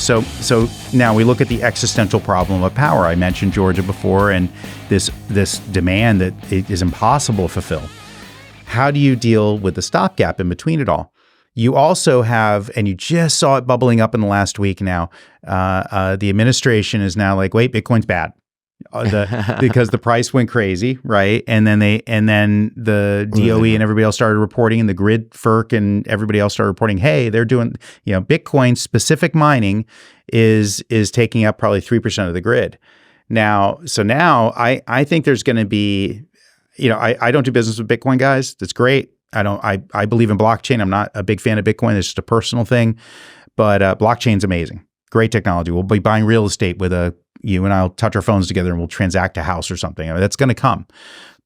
So now we look at the existential problem of power. I mentioned Georgia before, and this demand that it is impossible to fulfill. How do you deal with the stopgap in between it all? You also have, and you just saw it bubbling up in the last week now, the administration is now like, wait, Bitcoin's bad. Because the price went crazy, right? And then the DOE and everybody else started reporting, and the grid FERC and everybody else started reporting, hey, they're doing, Bitcoin specific mining is taking up probably 3% of the grid. Now I think there's going to be, I don't do business with Bitcoin guys. That's great. I believe in blockchain. I'm not a big fan of Bitcoin. It's just a personal thing, but blockchain's amazing. Great technology. We'll be buying real estate with you and I'll touch our phones together and we'll transact a house or something. I mean, that's going to come.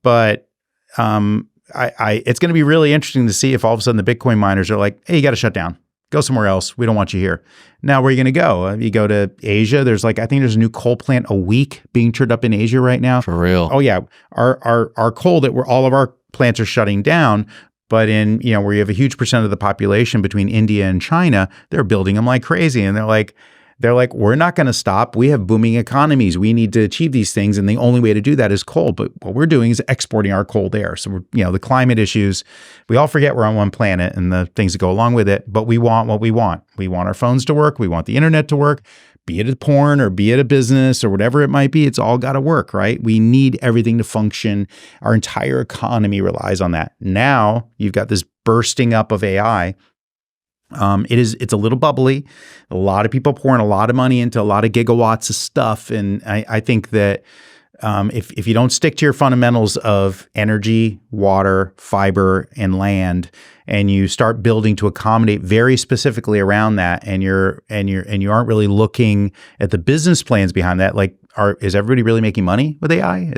But it's going to be really interesting to see if all of a sudden the Bitcoin miners are like, hey, you got to shut down. Go somewhere else. We don't want you here. Now, where are you going to go? You go to Asia. I think there's a new coal plant a week being turned up in Asia right now. For real? Oh yeah. Our coal all of our plants are shutting down. But in, where you have a huge percent of the population between India and China, they're building them like crazy. And they're like, we're not going to stop. We have booming economies. We need to achieve these things. And the only way to do that is coal. But what we're doing is exporting our coal there. So the climate issues, we all forget we're on one planet and the things that go along with it. But we want what we want. We want our phones to work. We want the internet to work. Be it a porn or be it a business or whatever it might be, it's all got to work, right? We need everything to function. Our entire economy relies on that. Now you've got this bursting up of AI. It's a little bubbly. A lot of people pouring a lot of money into a lot of gigawatts of stuff. And I think that if you don't stick to your fundamentals of energy, water, fiber, and land, and you start building to accommodate very specifically around that, and you aren't really looking at the business plans behind that, like is everybody really making money with AI?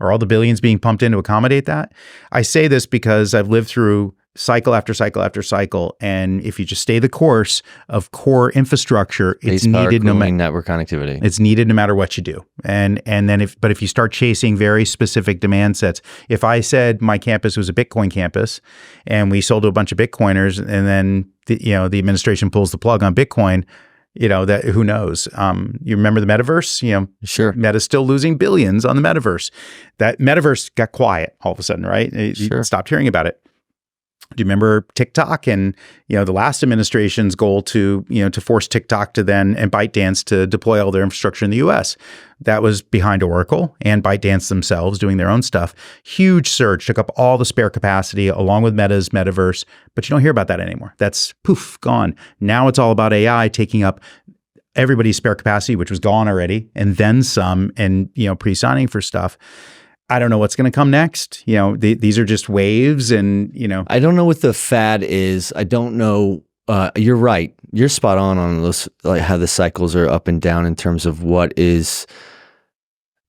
Are all the billions being pumped in to accommodate that? I say this because I've lived through cycle after cycle after cycle, and if you just stay the course of core infrastructure, it's needed. Network connectivity. It's needed no matter what you do. And then if you start chasing very specific demand sets, if I said my campus was a Bitcoin campus, and we sold to a bunch of Bitcoiners, and then the administration pulls the plug on Bitcoin, that who knows? You remember the metaverse? Sure. Meta's still losing billions on the metaverse. That metaverse got quiet all of a sudden, right? You stopped hearing about it. Do you remember TikTok and the last administration's goal to force TikTok to then and ByteDance to deploy all their infrastructure in the U.S.? That was behind Oracle and ByteDance themselves doing their own stuff. Huge surge, took up all the spare capacity along with Meta's metaverse, but you don't hear about that anymore. That's poof, gone. Now it's all about AI taking up everybody's spare capacity, which was gone already, and then some, and pre-signing for stuff. I don't know what's going to come next. These are just waves, and I don't know what the fad is. I don't know. You're right. You're spot on those, like how the cycles are up and down in terms of what is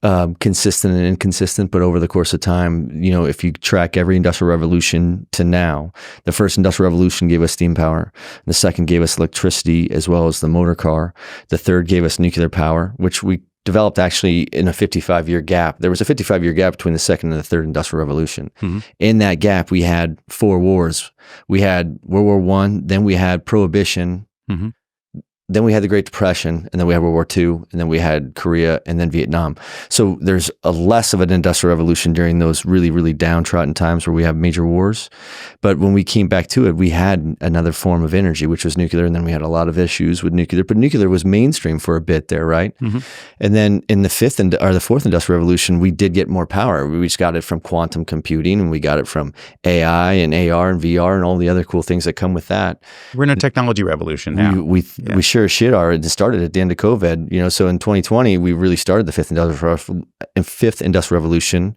consistent and inconsistent. But over the course of time, if you track every industrial revolution to now, the first industrial revolution gave us steam power. The second gave us electricity as well as the motor car. The third gave us nuclear power, which we developed actually in a 55-year gap. There was a 55-year gap between the second and the third industrial revolution. Mm-hmm. In that gap, we had 4 wars. We had World War I, then we had Prohibition, mm-hmm. Then we had the Great Depression, and then we had World War II, and then we had Korea, and then Vietnam. So there's a less of an industrial revolution during those really, really downtrodden times where we have major wars. But when we came back to it, we had another form of energy, which was nuclear, and then we had a lot of issues with nuclear. But nuclear was mainstream for a bit there, right? Mm-hmm. And then in the fourth industrial revolution, we did get more power. We just got it from quantum computing, and we got it from AI and AR and VR and all the other cool things that come with that. We're in a technology revolution now. We sure as shit are. It started at the end of COVID, so in 2020, we really started the fifth industrial revolution.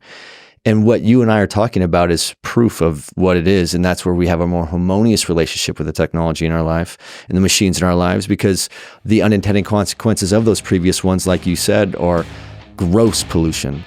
And what you and I are talking about is proof of what it is. And that's where we have a more harmonious relationship with the technology in our life and the machines in our lives, because the unintended consequences of those previous ones, like you said, are gross pollution.